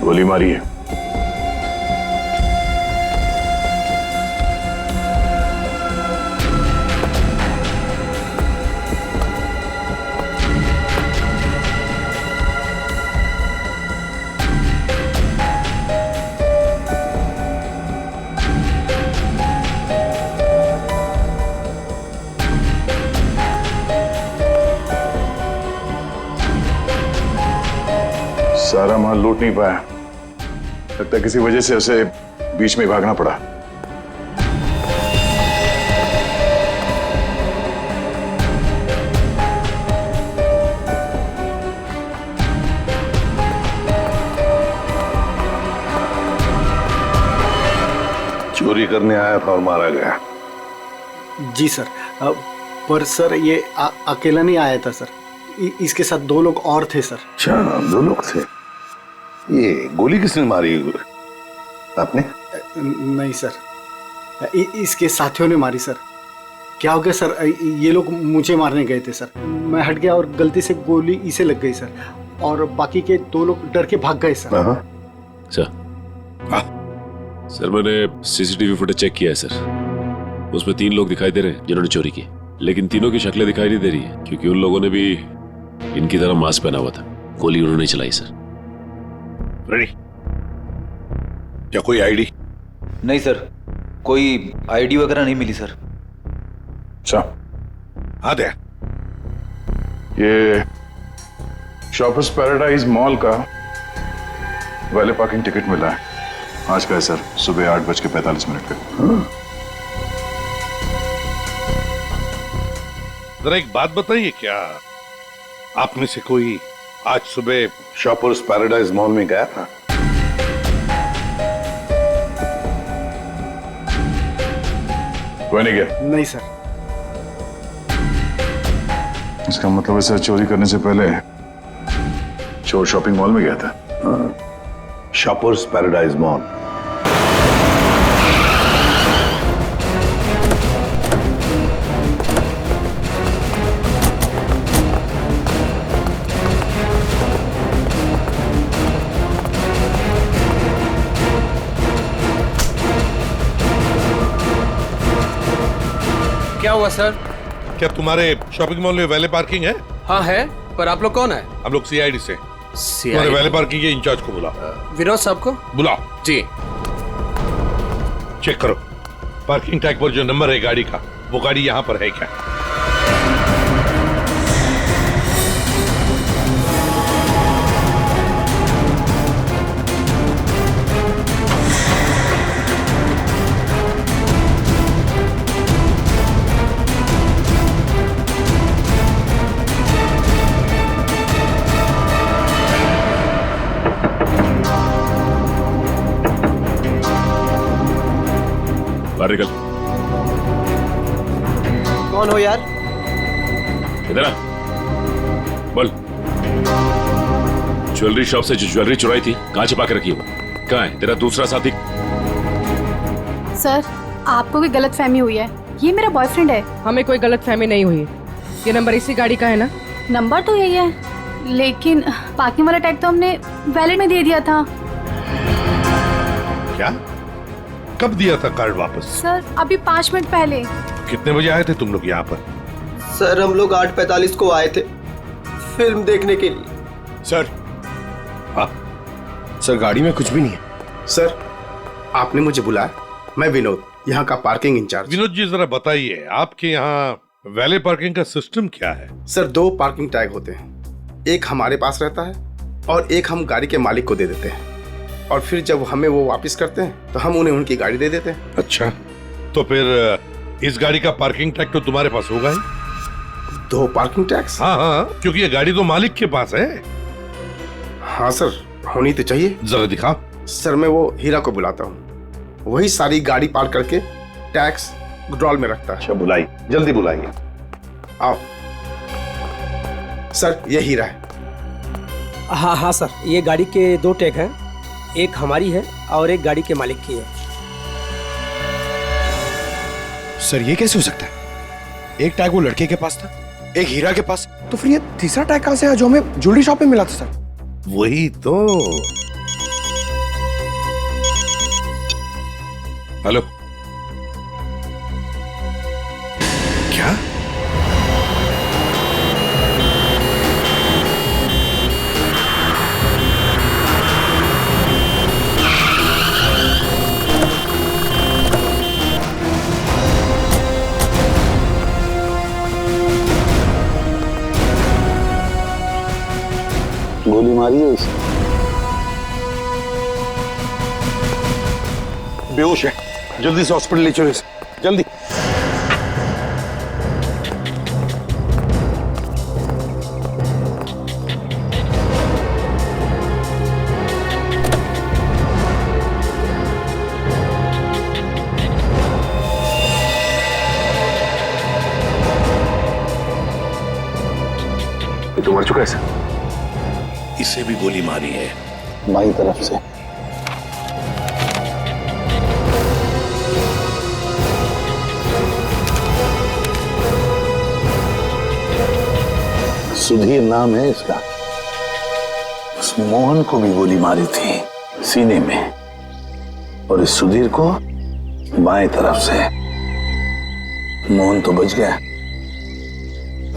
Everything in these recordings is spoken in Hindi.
गोली मारी है। सारा माल लूट नहीं पाया, लगता है किसी वजह से उसे बीच में भागना पड़ा। चोरी करने आया था और मारा गया। जी सर, पर सर ये अकेला नहीं आया था सर, इसके साथ 2 लोग और थे सर। अच्छा, 2 लोग थे। ये गोली किसने मारी? आपने? नहीं सर, इसके साथियों ने मारी सर। क्या हो गया सर, ये लोग मुझे मारने गए थे सर, मैं हट गया और गलती से गोली इसे लग गई सर, और बाकी के 2 लोग डर के भाग गए सर। सर मैंने सीसीटीवी फुटेज चेक किया है सर, उसमें 3 लोग दिखाई दे रहे हैं जिन्होंने चोरी की, लेकिन तीनों की शक्लें दिखाई नहीं दे रही है क्योंकि उन लोगों ने भी इनकी तरह मास्क पहना हुआ था। गोली उन्होंने चलाई सर। रेडी? क्या कोई आईडी? नहीं सर, कोई आईडी वगैरह नहीं मिली सर। अच्छा, आते हैं। ये शॉपर्स पैराडाइज मॉल का वैले पार्किंग टिकट मिला है आज का है सर, सुबह 8:45 का। जरा एक बात बताइए, क्या आप में से कोई आज सुबह शॉपर्स पैराडाइज मॉल में गया था? कोई नहीं गया? नहीं सर। इसका मतलब है सर चोरी करने से पहले चोर शॉपिंग मॉल में गया था। Shoppers paradise mall. क्या हुआ सर? क्या तुम्हारे शॉपिंग मॉल में वैले पार्किंग है? हाँ है, पर आप लोग कौन है? हम लोग सीआईडी से। तुम्हारे वैले पार्किंग के इंचार्ज को बुलाओ। विनोद साहब को बुलाओ। जी। चेक करो पार्किंग टैग पर जो नंबर है गाड़ी का, वो गाड़ी यहाँ पर है क्या? बाहर निकल। कौन हो यार? इधर आ, बोल। ज्वेलरी शॉप से जो ज्वेलरी चुराई थी कहाँ छिपा के रखी हो? कहाँ है तेरा दूसरा साथी? सर, आपको कोई गलतफहमी हुई है, ये मेरा बॉयफ्रेंड है। हमें कोई गलतफहमी नहीं हुई। ये नंबर इसी गाड़ी का है ना? नंबर तो यही है, लेकिन पार्किंग वाला टैग तो हमने वैलेट में दे दिया था। क्या? कब दिया था कार्ड वापस? सर, अभी 5 मिनट पहले। कितने बजे आए थे तुम लोग यहाँ पर? सर हम लोग 8:45 को आए थे फिल्म देखने के लिए। सर। हाँ? सर गाड़ी में कुछ भी नहीं है। सर आपने मुझे बुलाया, मैं विनोद, यहाँ का पार्किंग इंचार्ज। विनोद जी जरा बताइए, आपके यहाँ वैले पार्किंग का सिस्टम क्या है? सर 2 पार्किंग टैग होते हैं, एक हमारे पास रहता है और एक हम गाड़ी के मालिक को दे देते हैं, और फिर जब हमें वो वापस करते हैं तो हम उन्हें उनकी गाड़ी दे देते हैं। अच्छा, तो फिर इस गाड़ी का पार्किंग टैग तो तुम्हारे पास होगा ही? 2 पार्किंग टैक्स? हाँ हाँ, क्योंकि ये गाड़ी तो मालिक के पास है। हाँ सर, होनी तो चाहिए। जरा दिखाओ। सर मैं वो हीरा को बुलाता हूँ, वही सारी गाड़ी पार्क करके टैक्स ड्रॉल में रखता है। अच्छा बुलाई, जल्दी बुलाइए। आओ सर, ये हीरा है। हाँ हाँ सर, ये गाड़ी के 2 टैग हैं, एक हमारी है और एक गाड़ी के मालिक की है। सर ये कैसे हो सकता है? एक टैग वो लड़के के पास था, एक हीरा के पास, तो फिर ये तीसरा टैग कहाँ से आया जो हमें ज्वेलरी शॉप में मिला था? सर वही तो। हेलो, क्या? गोली मारी है इसे। बेहोश है, जल्दी से हॉस्पिटल ले चलो इसे, जल्दी। ये तो मर चुका है सर। इसे भी गोली मारी है। बाई तरफ से। सुधीर नाम है इसका। उस मोहन को भी गोली मारी थी सीने में, और इस सुधीर को बाएं तरफ से। मोहन तो बच गया।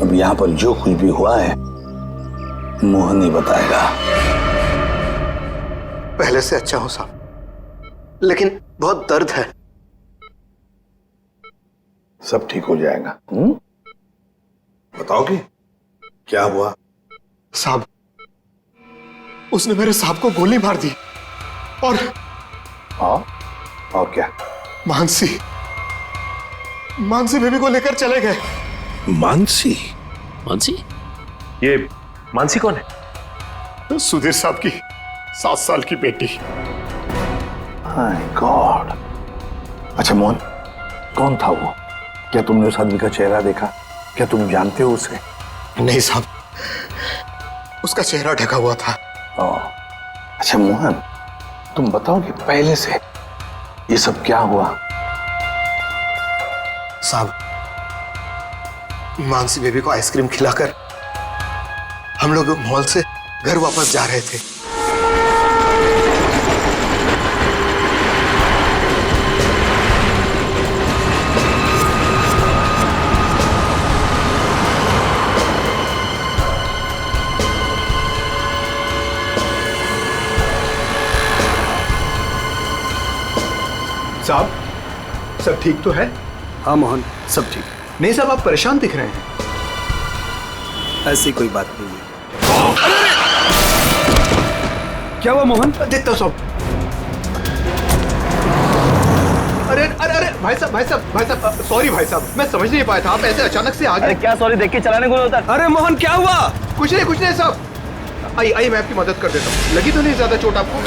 अब यहां पर जो कुछ भी हुआ है मोहन ही बताएगा। पहले से अच्छा हूं साहब, लेकिन बहुत दर्द है। सब ठीक हो जाएगा। बताओगे क्या हुआ? साहब, उसने मेरे साहब को गोली मार दी और और क्या? मानसी बेबी को लेकर चले गए। मानसी? मानसी? ये मानसी कौन है? सुधीर साहब की 7 साल की बेटी। My God. अच्छा मोहन, कौन था वो? क्या तुमने उस आदमी का चेहरा देखा? क्या तुम जानते हो उसे? नहीं साहब, उसका चेहरा ढका हुआ था। अच्छा मोहन, तुम बताओ कि पहले से ये सब क्या हुआ? साहब, मानसी बेबी को आइसक्रीम खिलाकर हम लोग मॉल से घर वापस जा रहे थे। साहब, सब ठीक तो है? हाँ मोहन, सब ठीक। नहीं साहब, आप परेशान दिख रहे हैं। ऐसी कोई बात नहीं है। क्या हुआ मोहन? देखता हूँ साहब। अरे अरे अरे भाई साहब, सॉरी भाई साहब, मैं समझ नहीं पाया था, आप ऐसे अचानक से आ गए। क्या सॉरी, देख के चलाने को होता है। अरे मोहन, क्या हुआ? कुछ नहीं साहब। आइए मैं आपकी मदद कर देता हूँ। लगी तो नहीं ज्यादा चोट आपको?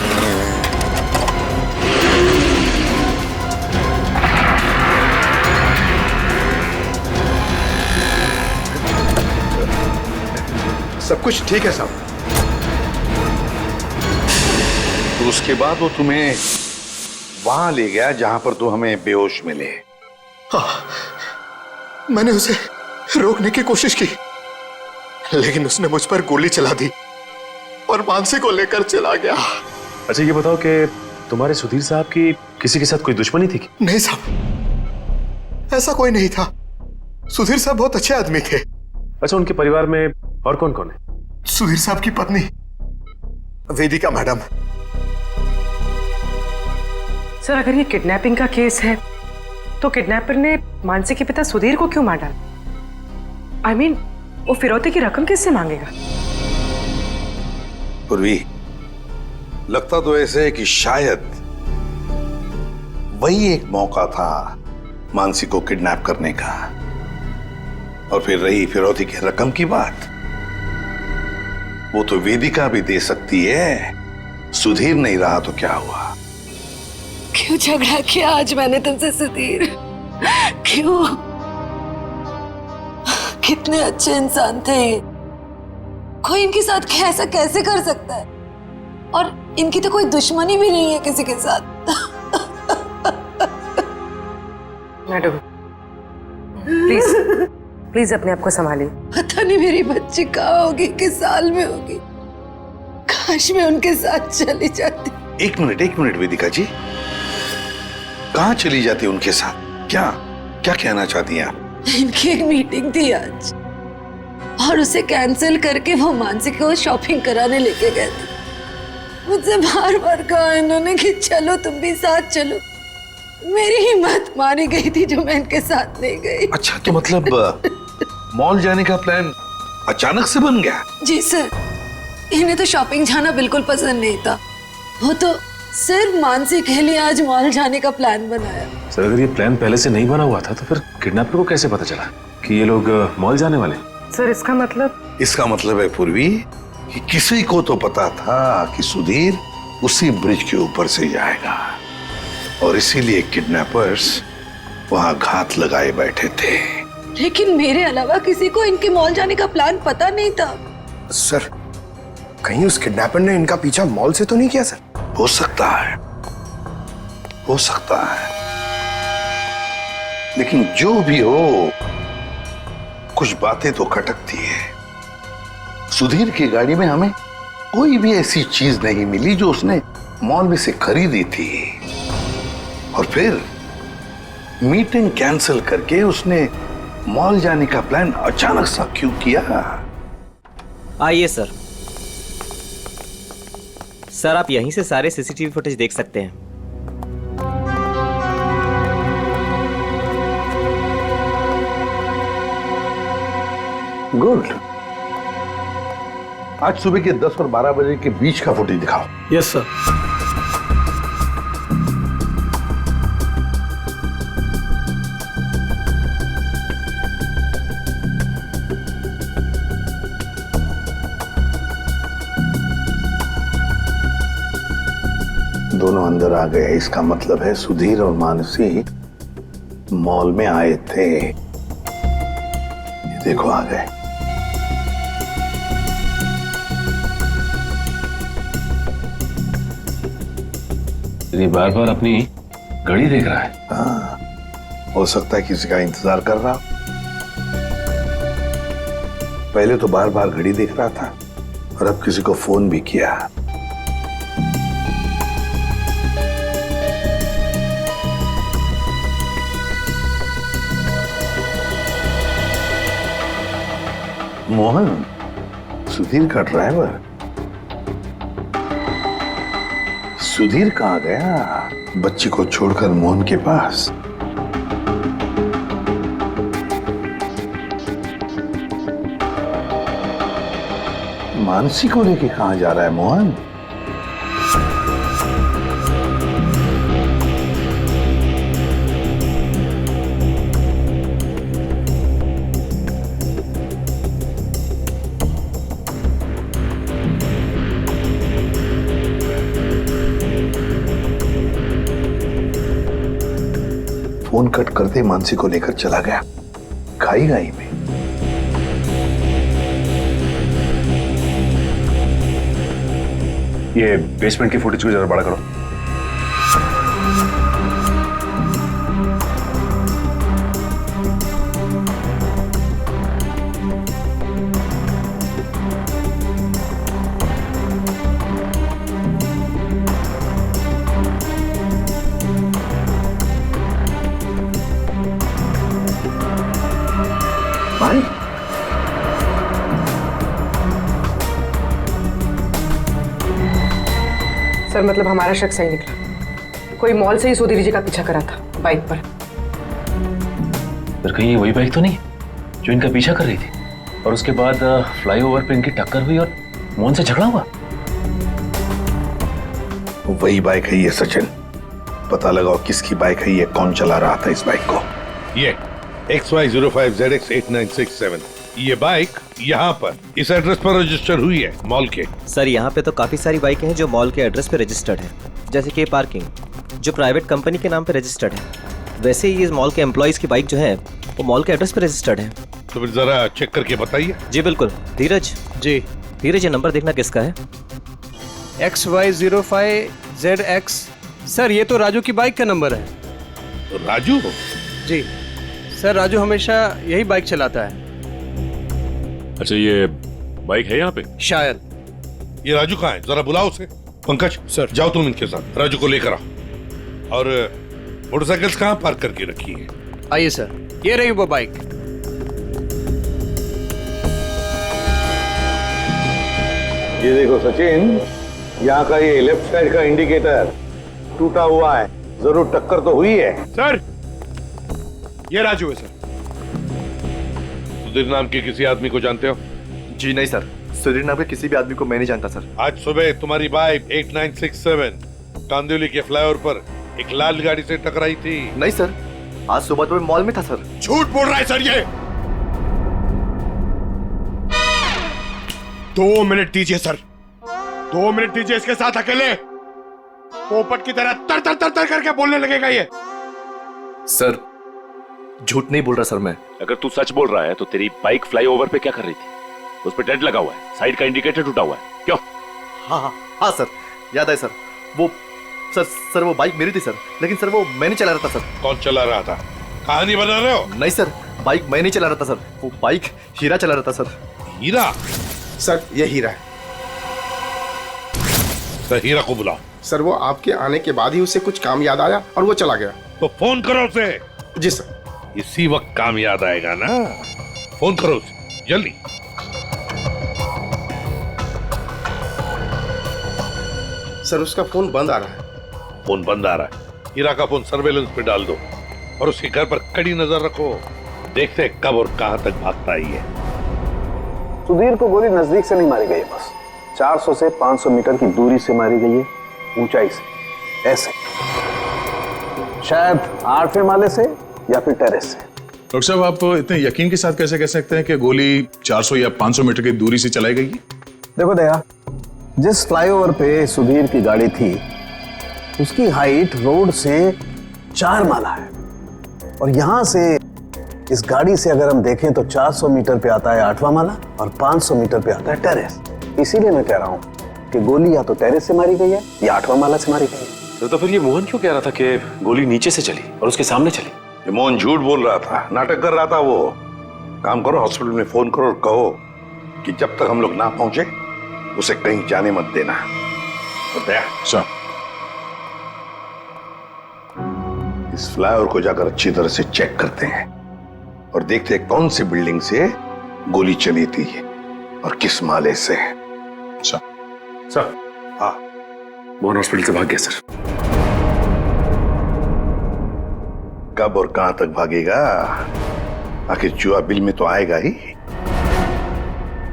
सब कुछ ठीक है साहब। तो उसके बाद वो तुम्हें वहां ले गया जहां पर तुम हमें बेहोश मिले। हाँ, मैंने उसे रोकने की कोशिश की, लेकिन उसने मुझ पर गोली चला दी और मानसी को लेकर चला गया। अच्छा ये बताओ कि तुम्हारे सुधीर साहब की किसी के साथ कोई दुश्मनी थी? नहीं साहब, ऐसा कोई नहीं था। सुधीर साहब बहुत अच्छे आदमी थे। अच्छा, उनके परिवार में और कौन कौन है? सुधीर साहब की पत्नी वेदिका मैडम। सर, अगर ये किडनैपिंग का केस है तो किडनैपर ने मानसी के पिता सुधीर को क्यों मार डाला? I mean, वो फिरौती की रकम किससे मांगेगा? पूर्वी, लगता तो ऐसे है कि शायद वही एक मौका था मानसी को किडनैप करने का। और फिर रही फिरौती की रकम की बात, वो तो वेदिका भी दे सकती है। सुधीर नहीं रहा तो क्या हुआ? क्यों झगड़ा किया आज मैंने तुमसे सुधीर? क्यों? कितने अच्छे इंसान थे ये। कोई इनके साथ ऐसा कैसे कर सकता है? और इनकी तो कोई दुश्मनी भी नहीं है किसी के साथ। मैडम, प्लीज अपने आप को संभालिए। पता नहीं मेरी बच्ची कहाँ होगी, किस साल में होगी। काश मैं उनके साथ चली जाती। एक मिनट वेदिका जी, कहाँ चली जाती उनके साथ? क्या क्या कहना चाहती हैं आप? इनकी एक मीटिंग थी आज और उसे कैंसिल करके वो मानसी को शॉपिंग कराने लेके गए थे। मुझसे बार बार कहा इन्होंने कि चलो तुम भी साथ चलो। मेरी हिम्मत मारी गई थी जो मैं इनके साथ नहीं गई। अच्छा, तो मतलब मॉल जाने का प्लान अचानक से बन गया? जी सर, इन्हें तो शॉपिंग जाना बिल्कुल पसंद नहीं था। वो तो सिर्फ मानसी के लिए आज मॉल जाने का प्लान बनाया। सर अगर ये प्लान पहले से नहीं बना हुआ था तो फिर किडनैपर को कैसे पता चला कि ये लोग मॉल जाने वाले? सर इसका मतलब है पूर्वी कि किसी को तो पता था कि सुधीर उसी ब्रिज के ऊपर से जाएगा और इसीलिए किडनैपर्स वहां घात लगाए बैठे थे। लेकिन मेरे अलावा किसी को इनके मॉल जाने का प्लान पता नहीं था। सर कहीं उस किडनैपर ने इनका पीछा मॉल से तो नहीं किया? सर हो सकता है, हो सकता है, लेकिन जो भी हो कुछ बातें तो खटकती है। सुधीर की गाड़ी में हमें कोई भी ऐसी चीज नहीं मिली जो उसने मॉल में से खरीदी थी, और फिर मीटिंग कैंसिल करके उसने मॉल जाने का प्लान अचानक सा क्यों किया? आइए सर। सर आप यहीं से सारे सीसीटीवी फुटेज देख सकते हैं। गुड। आज सुबह के 10 और 12 बजे के बीच का फुटेज दिखाओ। Yes sir. दोनों अंदर आ गए, इसका मतलब है सुधीर और मानसी मॉल में आए थे। ये देखो आ गए। ये बार बार अपनी घड़ी देख रहा है। हाँ, हो सकता है किसी का इंतजार कर रहा। पहले तो बार बार घड़ी देख रहा था और अब किसी को फोन भी किया। मोहन, सुधीर का ड्राइवर। सुधीर कहाँ गया? बच्ची को छोड़कर मोहन के पास। मानसी को लेके कहाँ जा रहा है मोहन? फोन कट करते मानसी को लेकर चला गया खाई गाई में। ये बेसमेंट की फुटेज को जरा बड़ा करो। भाई सर मतलब हमारा शक सही निकला। कोई मॉल से ही सुधीर जी का पीछा करा था बाइक पर। पर कहीं ये वही बाइक तो नहीं जो इनका पीछा कर रही थी और उसके बाद फ्लाईओवर पे इनकी टक्कर हुई और मोहन से झगड़ा हुआ? वही बाइक है ये सचिन। पता लगाओ किसकी बाइक है ये, कौन चला रहा था इस बाइक को। ये XY05ZX8967 ये बाइक यहाँ पर इस एड्रेस पर रजिस्टर हुई है मॉल के। सर यहाँ पे तो काफी सारी बाइकें हैं जो मॉल के एड्रेस पे रजिस्टर्ड है, जैसे कि पार्किंग जो प्राइवेट कंपनी के नाम पे रजिस्टर्ड है। वैसे ही इस मॉल के एम्प्लॉइज की बाइक जो है वो मॉल के एड्रेस पे रजिस्टर्ड है। तो फिर जरा चेक करके बताइए। जी बिल्कुल। धीरज जी। धीरज ये नंबर देखना किसका है? XY05ZX। सर ये तो राजू की बाइक का नंबर है। तो राजू? जी सर, राजू हमेशा यही बाइक चलाता है। अच्छा ये बाइक है यहाँ पे? शायद। ये राजू कहाँ है? जरा बुलाओ उसे। पंकज सर जाओ तुम इनके साथ राजू को लेकर आओ और मोटरसाइकिल्स कहाँ पार्क करके रखी है? आइए सर, ये रही वो बाइक। ये देखो सचिन, यहाँ का ये लेफ्ट साइड का इंडिकेटर टूटा हुआ है, जरूर टक्कर तो हुई है। सर, ये राजू है सर। सुधीर नाम के किसी आदमी को जानते हो? जी नहीं सर, सुधीर नाम के किसी भी आदमी को मैं नहीं जानता सर। आज सुबह तुम्हारी बाइक 8967 कांदिवली के फ्लाईओवर पर एक लाल गाड़ी से टकराई थी। नहीं सर, आज सुबह तो मैं मॉल में था सर। झूठ बोल रहा है सर ये। 2 मिनट दीजिए सर, 2 मिनट दीजिए। इसके साथ अकेले पोपट की तरह तर तर तर तर करके बोलने लगेगा ये। सर, झूठ नहीं बोल रहा सर मैं। अगर तू सच बोल रहा है तो तेरी बाइक फ्लाईओवर पे क्या कर रही थी? उस पे डेंट लगा हुआ है, साइड का इंडिकेटर टूटा हुआ है, क्यों? हाँ सर, याद है सर। वो सर वो बाइक मेरी थी सर, लेकिन सर वो मैं नहीं चला रहा था सर। कौन चला रहा था? कहानी बना रहे हो? नहीं सर, बाइक मैं नहीं चला रहा था सर, वो बाइक हीरा चला रहा था सर। हीरा? सर ये हीरा है। सर हीरा को बुलाओ। सर वो आपके आने के बाद ही उसे कुछ काम याद आया और वो चला गया। तो फोन करो उसे। जी सर। इसी वक्त काम याद आएगा ना, फोन करो उसे जल्दी। सर उसका फोन बंद आ रहा है। फोन बंद आ रहा है? हीरा का फोन सर्वेलेंस पे डाल दो और उसके घर पर कड़ी नजर रखो। देखते हैं कब और कहां तक भागता है ये। सुधीर को गोली नजदीक से नहीं मारी गई है, बस 400 से 500 मीटर की दूरी से मारी गई है, ऊंचाई से, ऐसे शायद 8वें माले से या फिर टेरेस से। डॉक्टर साहब, आप इतने यकीन के साथ कैसे कह सकते हैं कि गोली 400 या 500 मीटर की दूरी से चलाई गई? देखो दया, जिस फ्लाईओवर पे सुधीर की गाड़ी थी उसकी हाइट रोड से 4 माला है और यहां से इस गाड़ी से अगर हम देखें तो 400 मीटर पे आता है 8वां माला और 500 मीटर पे आता है टेरेस। इसीलिए मैं कह रहा हूं कि गोली या तो टेरेस से मारी गई है या 8वां माला से मारी गई है। तो फिर ये मोहन क्यों कह रहा था कि गोली नीचे से चली और उसके सामने चली? ये मोहन झूठ बोल रहा था, नाटक कर रहा था वो। काम करो, हॉस्पिटल में फोन करो और कहो कि जब तक हम लोग ना पहुंचे उसे कहीं जाने मत देना। सर, इस फ्लाईओवर को जाकर अच्छी तरह से चेक करते हैं और देखते हैं कौन सी बिल्डिंग से गोली चली थी और किस माले से। सर, हाँ, मोहन हॉस्पिटल से भाग गया सर। कब और कहां तक भागेगा? आखिर जुआ बिल में तो आएगा ही।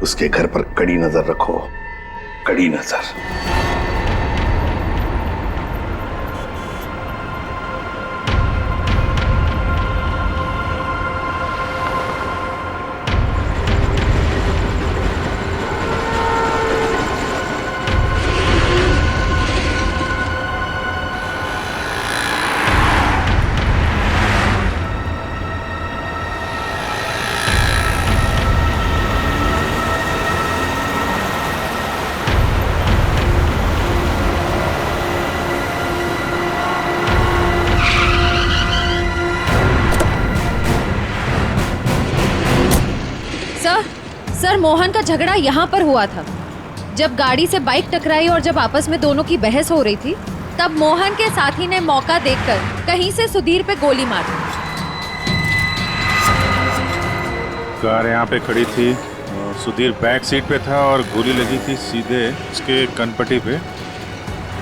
उसके घर पर कड़ी नजर रखो, कड़ी नजर। सर, मोहन का झगड़ा यहाँ पर हुआ था। जब गाड़ी से बाइक टकराई और जब आपस में दोनों की बहस हो रही थी, तब मोहन के साथी ने मौका देखकर कहीं से सुधीर पे गोली मार दी। कार यहाँ पे खड़ी थी, सुधीर बैक सीट पे था और गोली लगी थी सीधे उसके कनपट्टी पे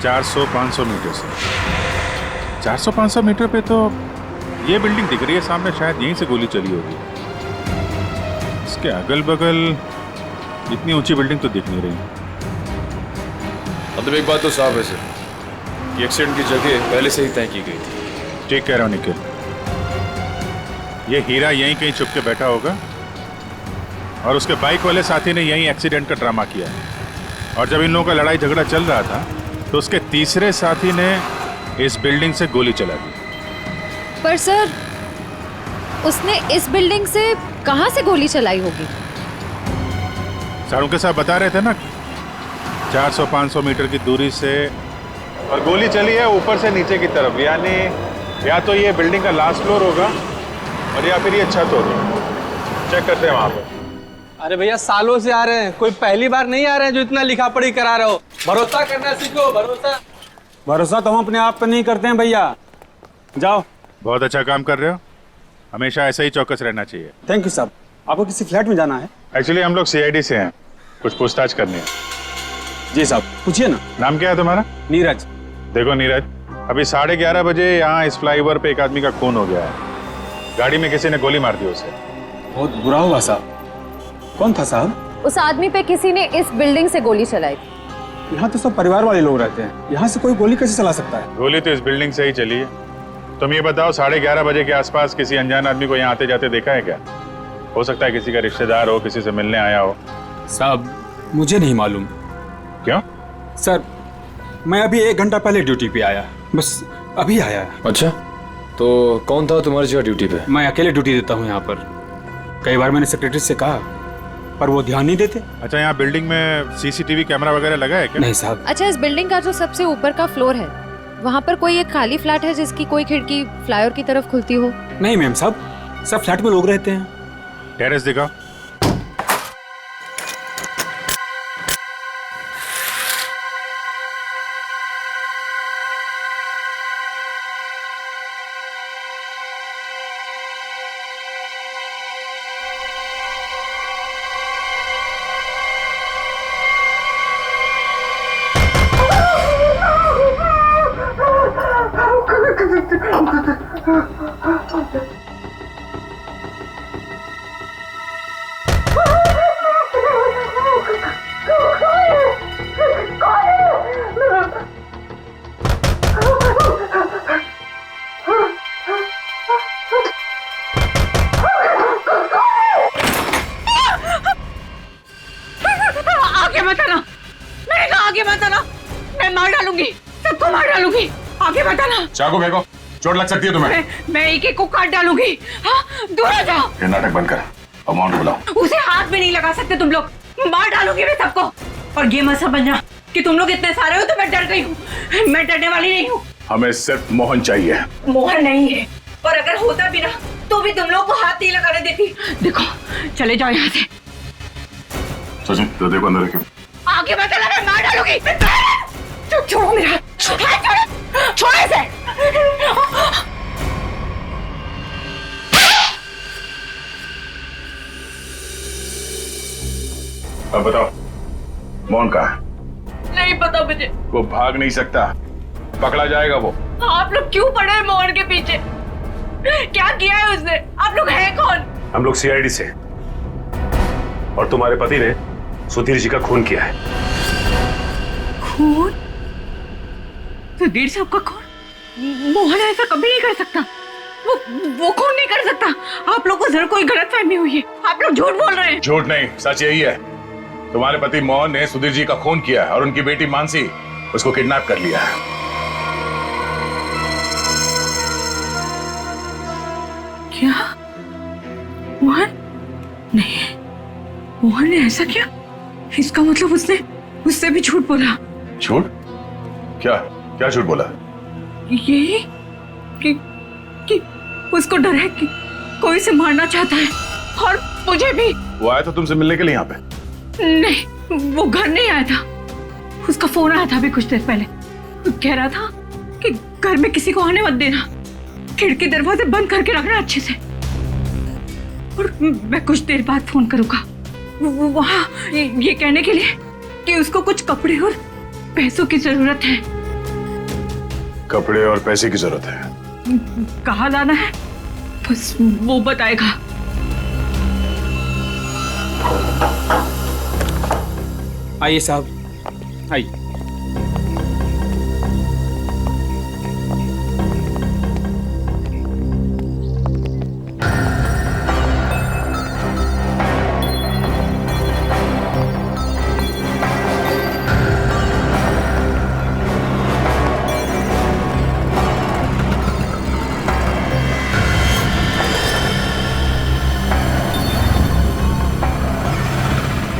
400-500 मीटर से। 400-500 मीटर पे तो ये बिल्डिंग दिख रही है सामने, शायद यहीं से गोली चली होगी। इसके अगल बगल इतनी ऊंची बिल्डिंग तो दिख नहीं रही। मतलब एक बात तो साफ है सर कि एक्सीडेंट की जगह पहले से ही तय की गई थी। ठीक कह रहा हूँ निखिल, ये हीरा यहीं कहीं छुप के बैठा होगा और उसके बाइक वाले साथी ने यहीं एक्सीडेंट का ड्रामा किया है। और जब इन लोगों का लड़ाई झगड़ा चल रहा था तो उसके तीसरे साथी ने इस बिल्डिंग से गोली चला दी। पर सर, उसने इस बिल्डिंग से कहां से गोली चलाई होगी? सारों के साथ बता रहे थे ना, 400-500 मीटर की दूरी से, और गोली चली है ऊपर से नीचे की तरफ, यानी या तो ये बिल्डिंग का लास्ट फ्लोर होगा और या फिर ये छत होगी। चेक करते हैं वहां पर। अरे भैया, सालों से आ रहे हैं, कोई पहली बार नहीं आ रहे हैं जो इतना लिखा पढ़ी करा रहे हो। भरोसा करना सीखो। भरोसा तो हम अपने आप पे नहीं करते हैं भैया, जाओ। बहुत अच्छा काम कर रहे हो, हमेशा ऐसा ही चौकस रहना चाहिए। थैंक यू साहब। आपको किसी फ्लैट में जाना है? एक्चुअली हम लोग सीआईडी से हैं, कुछ पूछताछ करनी है। जी साहब, पूछिए ना। नाम क्या है तुम्हारा? नीरज। देखो नीरज, अभी 11:30 बजे यहाँ इस फ्लाईओवर पे एक आदमी का खून हो गया है। गाड़ी में किसी ने गोली मार दी उसे। बहुत बुरा हुआ साहब। कौन था साहब? उस आदमी पे किसी ने इस बिल्डिंग से गोली चलाई थी। यहाँ तो सब परिवार वाले लोग रहते हैं, यहाँ से कोई गोली कैसे चला सकता है? गोली तो इस बिल्डिंग से ही चली है। तुम ये बताओ, 11:30 बजे के आसपास किसी अनजान आदमी को यहाँ आते जाते देखा है क्या? हो सकता है किसी का रिश्तेदार हो, किसी से मिलने आया हो। साहब मुझे नहीं मालूम। क्यों? सर मैं अभी 1 घंटा पहले ड्यूटी पे आया, बस अभी आया। अच्छा, तो कौन था तुम्हारी जगह ड्यूटी पे? मैं अकेले ड्यूटी देता हूँ यहाँ पर। कई बार मैंने सेक्रेटरी से कहा पर वो ध्यान नहीं देते। अच्छा, यहाँ बिल्डिंग में सीसीटीवी कैमरा वगैरह लगा है क्या? नहीं साहब। अच्छा, इस बिल्डिंग का जो सबसे ऊपर का फ्लोर है, वहाँ पर कोई एक खाली फ्लैट है जिसकी कोई खिड़की फ्लाईओवर की तरफ खुलती हो? नहीं मैम साहब, सब फ्लैट में लोग रहते हैं। टेरेस दिखाओ। आगे मत आना, मैंने कहा आगे मत आना, मैं मार डालूंगी, सबको मार डालूंगी, आगे मत आना। चाकू फेंको, चोट लग सकती है तुम्हें। मैं एक एक को काट डालूंगी। हाँ, दूर हो जाओ। ये नाटक बंद कर, अमाउंट बुलाओ। उसे हाथ भी नहीं लगा सकते तुम लोग, मार डालूंगी मैं सबको। और ये मत समझना कि तुम लोग इतने सारे हो तो मैं डर गई हूँ, मैं डरने वाली नहीं हूँ। हमें सिर्फ मोहन चाहिए। मोहन नहीं है, और अगर होता भी ना तो भी तुम लोग को हाथ नहीं लगाने देती। देखो, चले जाओ यहाँ से। सचिन, तो देखो अंदर रखो। आगे मत आना, मैं मार डालूंगी। छोड़ो मेरा हाथ, छोड़ो, छोड़ो इसे। अब बताओ, मोहन कहाँ है? नहीं पता मुझे। वो भाग नहीं सकता, पकड़ा जाएगा वो। आप लोग क्यों पड़े हैं मोहन के पीछे? क्या किया है उसने? आप लोग हैं कौन? हम लोग सीआईडी से, और तुम्हारे पति ने सुधीर जी का खून किया है। खून? सुधीर साहब का खून? मोहन ऐसा कभी नहीं कर सकता, वो खून नहीं कर सकता। आप लोग को जरूर कोई गलतफहमी हुई है, आप लोग झूठ बोल रहे हैं। झूठ नहीं, सच यही है। तुम्हारे पति मोहन ने सुधीर जी का खून किया है और उनकी बेटी मानसी उसको किडनैप कर लिया है। क्या? मोहन? नहीं, मोहन ने ऐसा किया? इसका मतलब उसने उससे भी झूठ बोला। झूठ? क्या क्या झूठ बोला? यही कि उसको डर है कि कोई से मारना चाहता है, और मुझे भी। वो आया था तुमसे मिलने के लिए यहाँ पे? नहीं, वो घर नहीं आया था। उसका फोन आया था अभी कुछ देर पहले, वो कह रहा था कि घर में किसी को आने मत देना, खिड़की दरवाजे बंद करके रखना अच्छे से, और मैं कुछ देर बाद फोन करूंगा वहाँ ये कहने के लिए कि उसको कुछ कपड़े और पैसों की जरूरत है। कपड़े और पैसे की जरूरत है? कहाँ लाना है बस वो बताएगा। आइए साहब, आइए।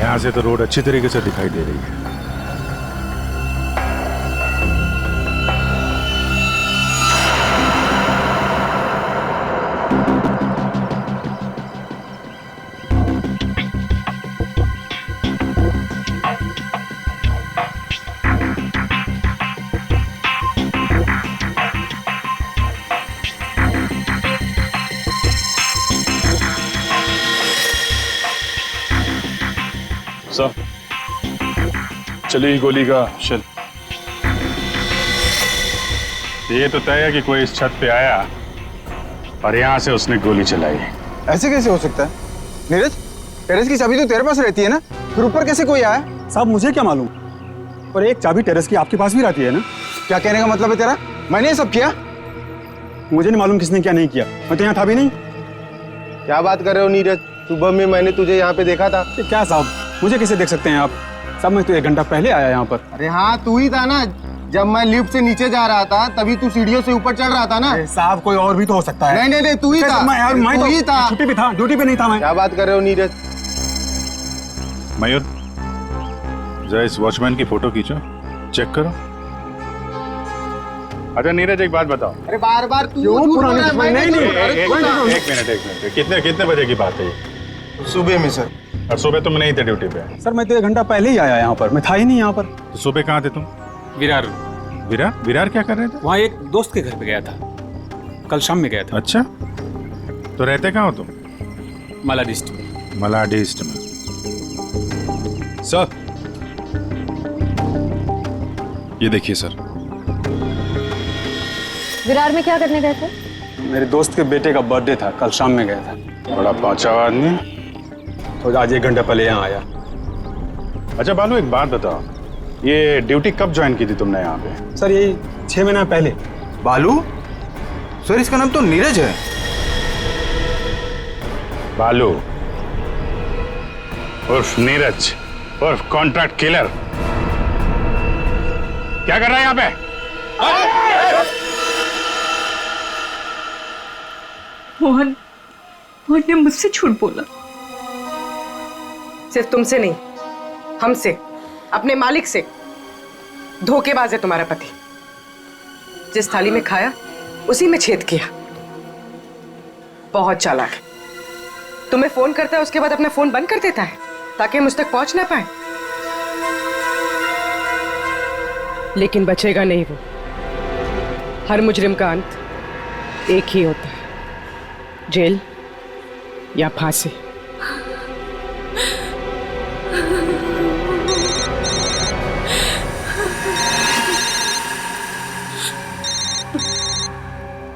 यहाँ से तो रोड अच्छी तरीके से दिखाई दे रही है। सर चली गोली का शेल। ये तो तय है कि कोई इस छत पे आया और यहाँ से उसने गोली चलाई। ऐसे कैसे हो सकता है नीरज? टेरेस की चाबी तो तेरे पास रहती है ना, फिर ऊपर कैसे कोई आया? साहब मुझे क्या मालूम, पर एक चाबी टेरेस की आपके पास भी रहती है ना। क्या कहने का मतलब है तेरा? मैंने ये सब किया? मुझे नहीं मालूम किसने क्या नहीं किया, मैं तो यहाँ था भी नहीं। क्या बात कर रहे हो नीरज? सुबह में मैंने तुझे यहाँ पे देखा था। क्या साहब, मुझे कैसे देख सकते हैं आप? साहब मैं तो 1 घंटा पहले आया यहाँ पर। अरे हाँ, तू ही था ना। जब मैं लिफ्ट से नीचे जा रहा था तभी तू सीढ़ियों से ऊपर चढ़ रहा था ना। साहब कोई और भी तो हो सकता है। नहीं, तू ही था। मैं तू ही था। छुट्टी पे था, ड्यूटी पे नहीं था मैं। क्या बात कर रहे हो नीरज? मयूर, जरा इस वॉचमैन की फोटो खींचो, चेक करो। अच्छा नीरज, एक बात बताओ। अरे बार बार तू क्यों पुरानी दुश्मनी? नहीं एक मिनट। कितने बजे की बात है ये? सुबह में सर। और सुबह तुम नहीं थे ड्यूटी पे? सर मैं तो 1 घंटा पहले ही आया यहाँ पर, मैं था ही नहीं यहाँ पर। तो सुबह कहाँ थे तुम? विरार क्या कर रहे थे? वहाँ एक दोस्त के घर पे गया था, कल शाम में गया था। अच्छा, तो रहते कहाँ हो तुम? मलाडिस्ट में। सर ये देखिए सर। विरार में क्या करने गए थे? मेरे दोस्त के बेटे का बर्थडे था, कल शाम में गया था। बड़ा पहुंचा हुआ आदमी, तो आज 1 घंटा पहले यहाँ आया। अच्छा बालू, एक बात बताओ, ये ड्यूटी कब ज्वाइन की थी तुमने यहाँ पे? सर ये 6 महीना पहले। बालू? सर इसका नाम तो नीरज है। बालू उर्फ नीरज उर्फ कॉन्ट्रैक्ट किलर, क्या कर रहा है यहाँ पे? मोहन ने मुझसे झूठ बोला। सिर्फ तुमसे नहीं, हमसे, अपने मालिक से। धोखेबाज है तुम्हारा पति। जिस थाली में खाया उसी में छेद किया। बहुत चालाक है। तुम्हें फोन करता है, उसके बाद अपना फोन बंद कर देता है ताकि मुझ तक पहुंच ना पाए। लेकिन बचेगा नहीं वो। हर मुजरिम का अंत एक ही होता है, जेल या फांसी।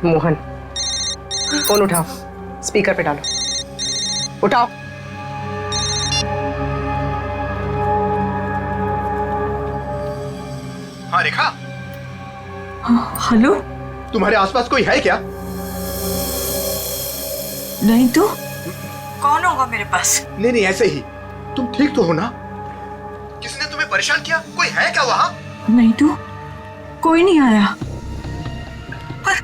मोहन, फोन उठाओ, स्पीकर पे डालो। उठाओ। हाँ रेखा। हेलो, तुम्हारे आसपास कोई है क्या? नहीं तो कौन होगा मेरे पास? नहीं ऐसे ही। तुम ठीक तो हो ना? किसने तुम्हें परेशान किया? कोई है क्या वहां? नहीं तो कोई नहीं आया। पर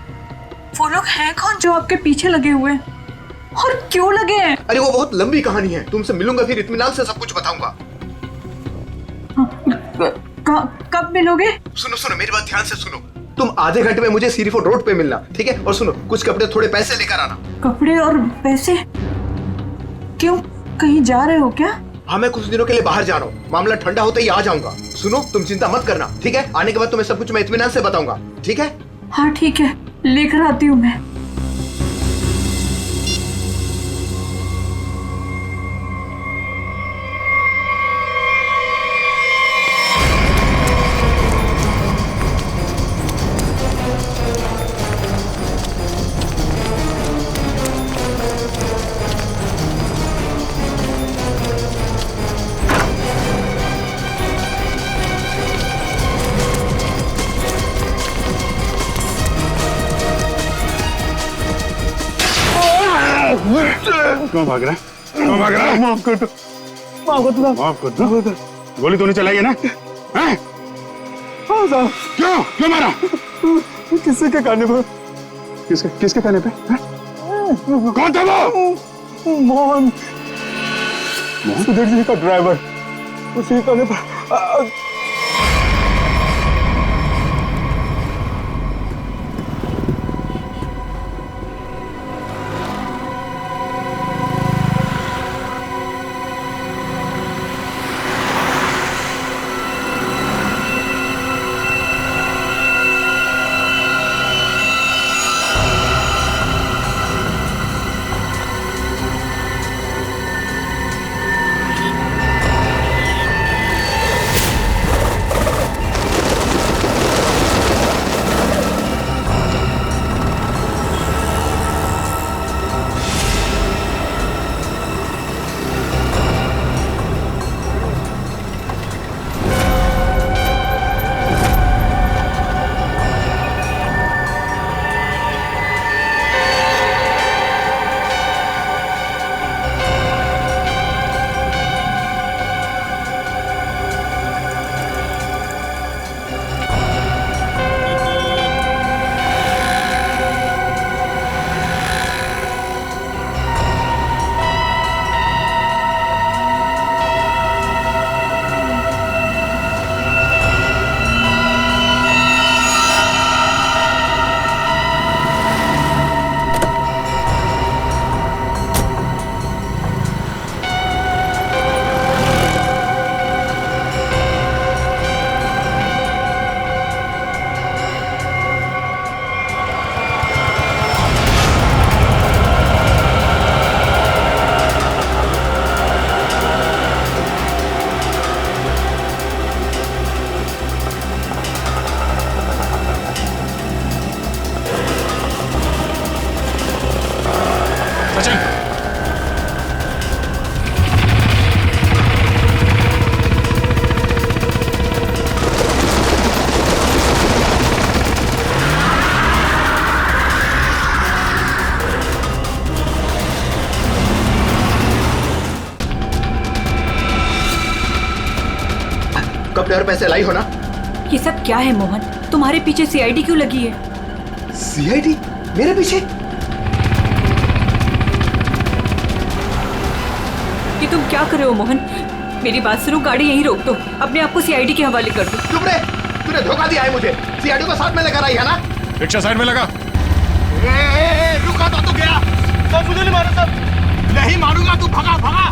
वो लोग हैं कौन जो आपके पीछे लगे हुए हैं? और क्यों लगे हैं? अरे वो बहुत लंबी कहानी है, तुमसे मिलूंगा फिर इत्मीनान से सब कुछ बताऊंगा। कब मिलोगे? सुनो मेरी बात ध्यान से सुनो। तुम आधे घंटे में मुझे सीरी फोर्ट रोड पे मिलना, ठीक है? और सुनो, कुछ कपड़े थोड़े पैसे लेकर आना। कपड़े और पैसे? क्यों, कहीं जा रहे हो क्या? हाँ, मैं कुछ दिनों के लिए बाहर जा रहा हूँ। मामला ठंडा होते ही आ जाऊंगा। सुनो, तुम चिंता मत करना, ठीक है? आने के बाद तुम्हें सब कुछ मैं इत्मीनान से बताऊंगा, ठीक है? हाँ ठीक है, लेकर आती हूँ मैं। क्यों भाग रहा है? माफ कर दो। माफ कर दो। गोली तो नहीं चलाई है ना? हैं? हाँ साहब। क्यों मारा? किसके कहने पे? किसके कहने पे? कौन था वो? मोहन, सुधीर जी का ड्राइवर, उसी कहने पर। आपने हर पैसे लाई हो ना? ये सब क्या है मोहन? तुम्हारे पीछे सीआईडी क्यों लगी है? सीआईडी मेरे पीछे? ये तुम क्या कर रहे हो मोहन? मेरी बात सुनो, गाड़ी यहीं रोक दो, अपने आप को सीआईडी के हवाले कर दो। चुप रहे, तूने धोखा दिया है मुझे। सीआईडी को साथ में लेकर आई है ना? रिक्शा साइड में लगा। रुका तो गया। सब मुझे नहीं मारो, सब नहीं मारूंगा, तू भगा भगा।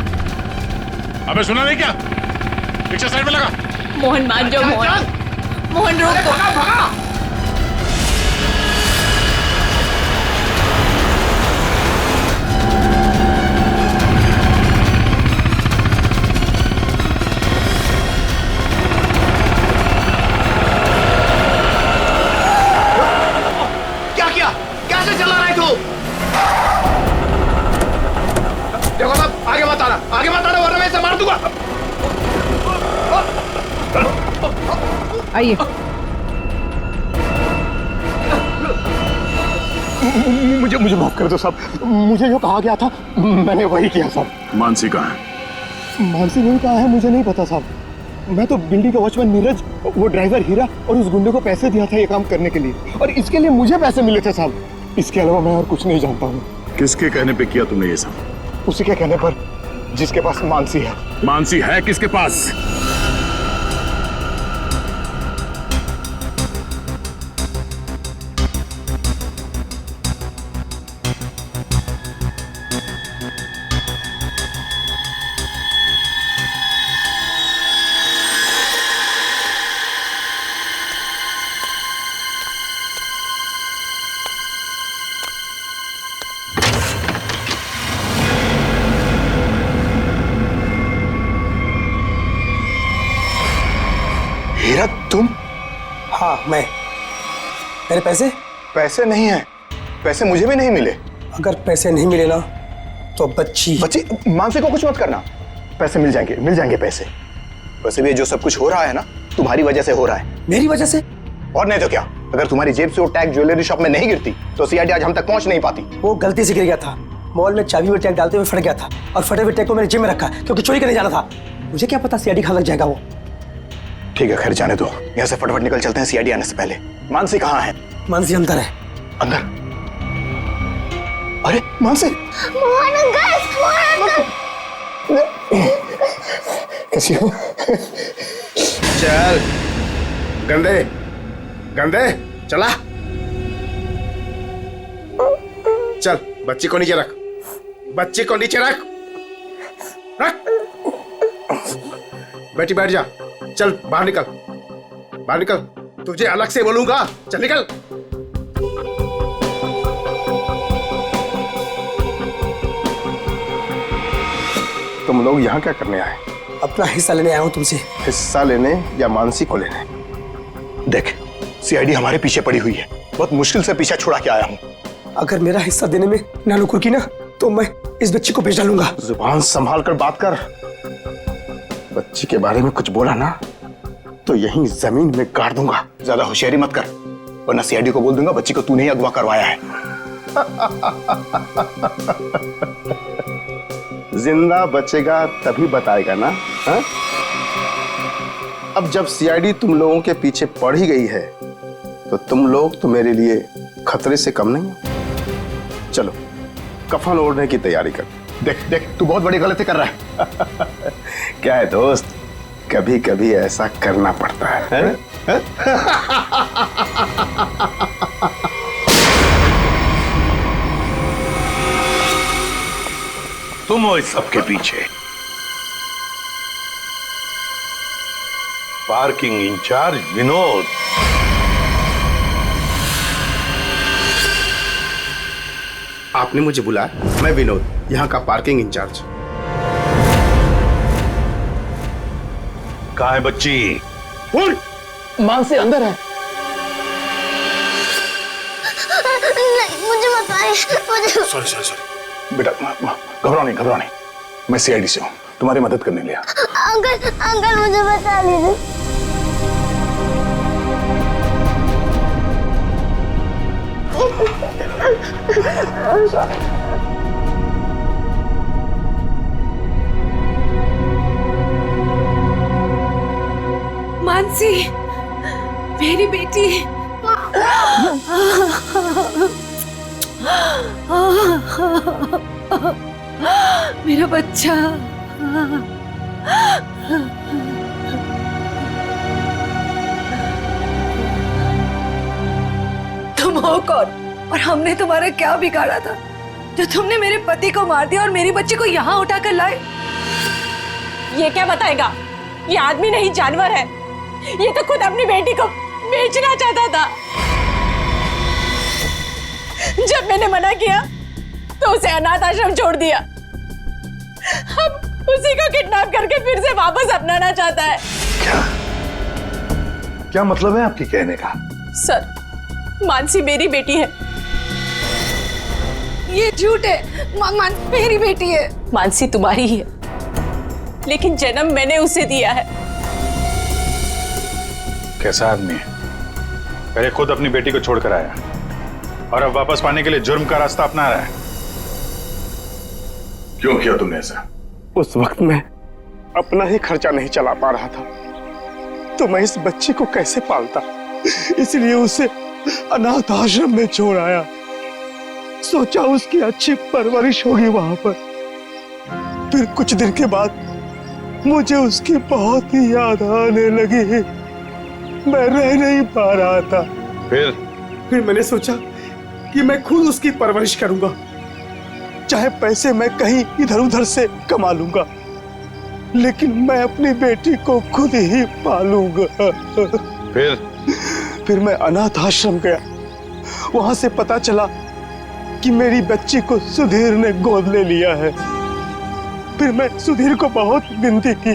अबे सुना नहीं क्या? रिक्शा साइड में लगा। मोहन मान जाओ मोहन, मोहन रोक दो। भगा भगा। क्या किया? कैसे चला रहा है तू? देखो साहब, आगे मत आना वरना मैं इसे मार दूंगा। आइए। मुझे माफ कर दो साहब, मुझे जो कहा गया था मैंने वही किया साहब। मानसी कहाँ है? मानसी नहीं कहा है, मुझे नहीं पता साहब। मैं तो बिल्डिंग का वॉचमैन नीरज, वो ड्राइवर हीरा और उस गुंडे को पैसे दिया था ये काम करने के लिए, और इसके लिए मुझे पैसे मिले थे साहब। इसके अलावा मैं और कुछ नहीं जानता हूँ। किसके कहने पे किया तुमने ये सब? उसी के कहने पर, जिसके पास मानसी है। मानसी है किसके पास? हीरा तुम? हाँ मैं। मेरे पैसे? पैसे नहीं है, पैसे मुझे भी नहीं मिले। अगर पैसे नहीं मिले ना तो बच्ची मानसी को कुछ मत करना, पैसे मिल जाएंगे पैसे। वैसे भी जो सब कुछ हो रहा है ना, तुम्हारी वजह से हो रहा है। मेरी वजह से? और नहीं तो क्या, अगर तुम्हारी जेब से वो टैग ज्वेलरी शॉप में नहीं गिरती तो सीआईडी आज हम तक पहुंच नहीं पाती। वो गलती से गिर गया था, मॉल में चाबी में टैग डालते हुए फट गया था, और फटे हुए टैग को मैंने जेब में रखा क्योंकि चोरी करने जाना था। मुझे क्या पता सीआईडी कहाँ लग जाएगा वो। ठीक है, खैर जाने दो, यहाँ से फटाफट निकल चलते हैं सीआईडी आने से पहले। मानसी कहाँ है? मानसी अंदर है। अंदर? अरे मानसी! कैसी हो? चल गंदे गंदे, चला चल, बच्ची को नीचे रख, बच्ची को नीचे रख, रख। बेटी बैठ जा, चल बाहर निकल, बाहर निकल, तुझे अलग से बोलूंगा, चल निकल। तुम लोग यहाँ क्या करने आए? अपना हिस्सा लेने आया हूँ तुमसे। हिस्सा लेने या मानसी को लेने? देख, सीआईडी हमारे पीछे पड़ी हुई है, बहुत मुश्किल से पीछा छुड़ा के आया हूँ। अगर मेरा हिस्सा देने में नानुकुर की ना तो मैं इस बच्ची को बेच डालूंगा। जुबान संभाल कर बात कर, बच्ची के बारे में कुछ बोला ना तो यहीं जमीन में गाड़ दूंगा। ज्यादा होशियारी मत कर, वरना सीआईडी को बोल दूंगा बच्ची को तूने ही अगवा करवाया है। जिंदा बचेगा तभी बताएगा ना। हा? अब जब सीआईडी तुम लोगों के पीछे पड़ ही गई है तो तुम लोग तो मेरे लिए खतरे से कम नहीं हो। चलो कफन ओढ़ने की तैयारी कर। देख देख, तू बहुत बड़ी गलती कर रहा है। क्या है दोस्त, कभी कभी ऐसा करना पड़ता है? तुम हो इस सब के पीछे? Parking incharge Vinod. आपने मुझे बुलाया? मैं विनोद, यहाँ का पार्किंग इंचार्ज। कहाँ है बच्ची? मानसी अंदर है। नहीं, मुझे बताइए, मुझे। सॉरी बेटा, घबराओ नहीं, मैं सीआईडी से हूँ, तुम्हारी मदद करने लिया। अंकल मुझे बता लीजिए। बेटी। मेरा बच्चा। तुम हो कौन और हमने तुम्हारा क्या बिगाड़ा था जो तुमने मेरे पति को मार दिया और मेरी बच्ची को यहाँ उठा कर लाए? ये क्या बताएगा? ये आदमी नहीं जानवर है। ये तो खुद अपनी बेटी को बेचना चाहता था। जब मैंने मना किया तो उसे अनाथ आश्रम छोड़ दिया। अब उसी को किडनैप करके फिर से वापस अपनाना चाहता है। क्या मतलब है आपके कहने का? सर, मानसी मेरी बेटी है। ये झूठ है। मानसी मेरी बेटी है। मानसी तुम्हारी ही है, लेकिन जन्म मैंने उसे दिया है। कैसा आदमी है? पहले खुद अपनी बेटी को छोड़कर आया और अब वापस पाने के लिए जुर्म का रास्ता अपना रहा है। क्यों किया तुमने ऐसा? उस वक्त मैं अपना ही खर्चा नहीं चला पा रहा था तो मैं इस बच्ची को कैसे पालता, इसलिए उसे अनाथ आश्रम में छोड़ आया। सोचा उसकी अच्छी परवरिश होगी वहां पर। फिर कुछ दिन के बाद मुझे उसकी बहुत ही याद आने लगी। मैं रह नहीं पा रहा था। फिर मैंने सोचा कि मैं खुद उसकी परवरिश करूंगा, चाहे पैसे मैं कहीं इधर उधर से कमा लूंगा, लेकिन मैं अपनी बेटी को खुद ही पालूंगा। फिर मैं अनाथ आश्रम गया। वहां से पता चला कि मेरी बच्ची को सुधीर ने गोद ले लिया है। फिर मैं सुधीर को बहुत विनती की,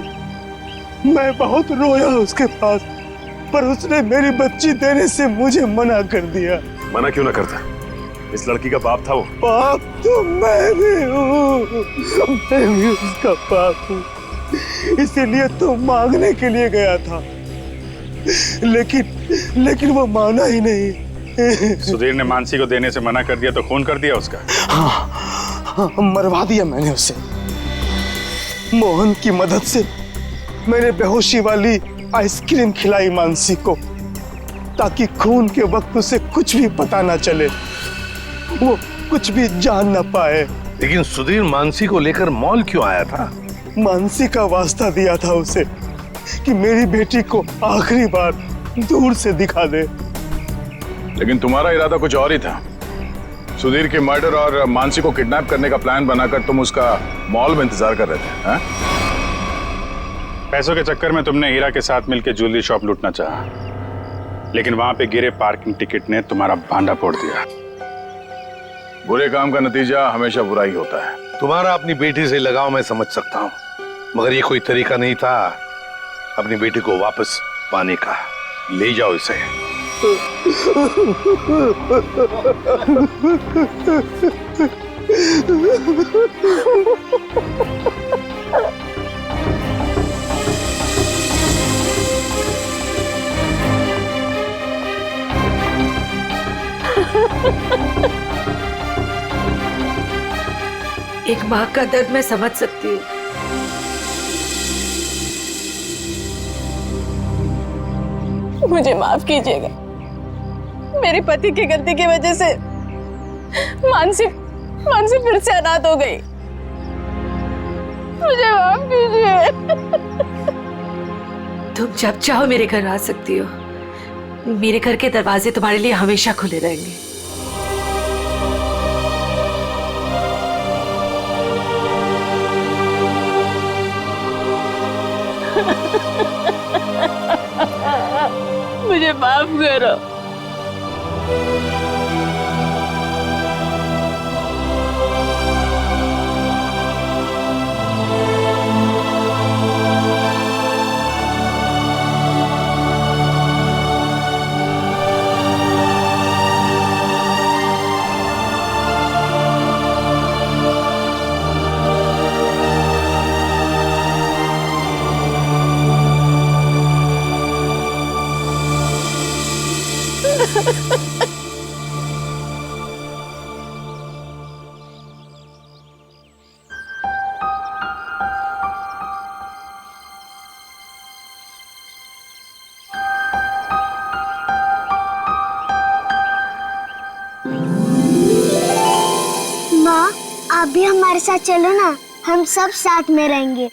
मैं बहुत रोया उसके पास, पर उसने मेरी बच्ची देने से मुझे मना कर दिया। मना क्यों ना करता? इस लड़की का बाप था वो। बाप तो मैं भी हूँ, मैं भी उसका बाप हूँ, इसीलिए तो मांगने के लिए गया था, लेकिन वो माना ही नहीं। सुधीर ने मानसी को देने से मना कर दिया तो खून कर दिया उसका? हाँ, मरवा दिया मैंने उसे। मोहन की मदद से मैंने बेहोशी वाली आइसक्रीम खिलाई मानसी को, ताकि खून के वक्त उसे कुछ भी पता ना चले, वो कुछ भी जान ना पाए। लेकिन सुधीर मानसी को लेकर मॉल क्यों आया था? मानसी का वास्ता दिया था उसे कि मेरी बेटी को आखिरी बार दूर से दिखा दे। लेकिन तुम्हारा इरादा कुछ और ही था। सुधीर के मर्डर और मानसी को किडनैप करने का प्लान बनाकर तुम उसका मॉल में इंतजार कर रहे थे, हाँ? पैसों के चक्कर में तुमने हीरा के साथ मिलकर ज्वेलरी शॉप लूटना चाहा, लेकिन वहां पे गिरे पार्किंग टिकट ने तुम्हारा भांडा फोड़ दिया। बुरे काम का नतीजा हमेशा बुरा ही होता है। तुम्हारा अपनी बेटी से लगाव मैं समझ सकता हूँ, मगर ये कोई तरीका नहीं था अपनी बेटी को वापस पाने का। ले जाओ इसे। एक माँ का दर्द मैं समझ सकती हूँ। मुझे माफ कीजिएगा, मेरे पति की गलती की वजह से मानसी फिर से अनाथ हो गई। मुझे माफ कीजिए। तुम जब चाहो मेरे घर आ सकती हो। मेरे घर के दरवाजे तुम्हारे लिए हमेशा खुले रहेंगे। मुझे माफ करो। आप भी हमारे साथ चलो ना, हम सब साथ में रहेंगे।